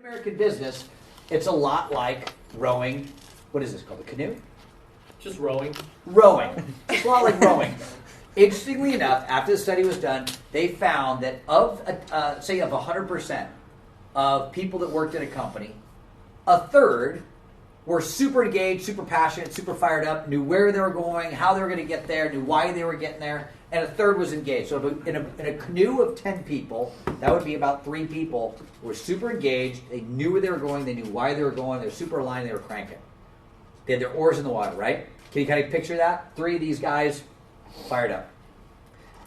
American business, it's a lot like rowing. What is this called? A canoe? Just rowing. Rowing. It's a lot like rowing. Interestingly enough, after the study was done, they found that say of 100% of people that worked in a company, a third were super engaged, super passionate, super fired up, knew where they were going, how they were going to get there, knew why they were getting there, and a third was engaged. So in a canoe of 10 people, that would be about 3 people who were super engaged, they knew where they were going, they knew why they were going, they were super aligned, they were cranking. They had their oars in the water, right? Can you kind of picture that? 3 of these guys fired up.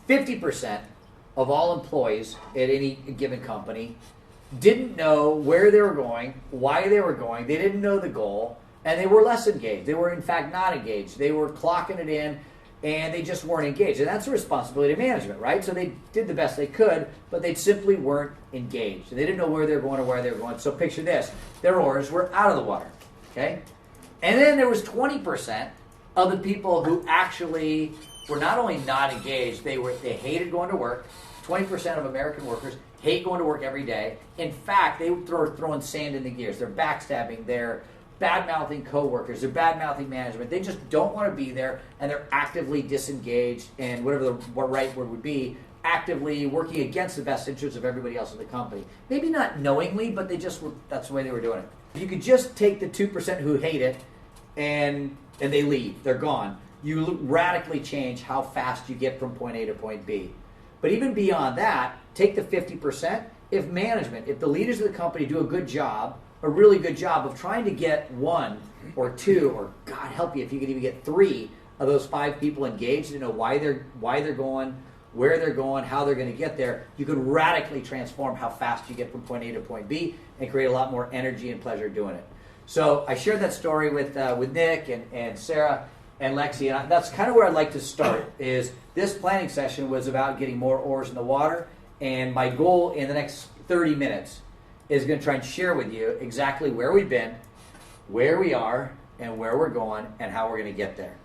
50% of all employees at any given company didn't know where they were going, why they were going, they didn't know the goal, and they were less engaged. They were, in fact, not engaged. They were clocking it in, and they just weren't engaged. And that's the responsibility of management, right? So they did the best they could, but they simply weren't engaged. They didn't know where they were going or where they were going. So picture this. Their oars were out of the water, okay? And then there was 20% of the people who actually were not only not engaged, they hated going to work. 20% of American workers hate going to work every day. In fact, they were throwing sand in the gears. They're backstabbing. They're bad-mouthing coworkers. They're bad-mouthing management. They just don't want to be there, and they're actively disengaged, and whatever the right word would be, actively working against the best interests of everybody else in the company. Maybe not knowingly, but that's the way they were doing it. If you could just take the 2% who hate it, and they leave, they're gone, you radically change how fast you get from point A to point B. But even beyond that, take the 50%. If the leaders of the company do a good job, a really good job of trying to get 1 or 2, or God help you if you could even get 3 of those 5 people engaged to know why they're going, where they're going, how they're going to get there, you could radically transform how fast you get from point A to point B and create a lot more energy and pleasure doing it. So I shared that story with Nick and Sarah and Lexi, and that's kind of where I'd like to start. Is this planning session was about getting more oars in the water, and my goal in the next 30 minutes is going to try and share with you exactly where we've been, where we are, and where we're going, and how we're going to get there.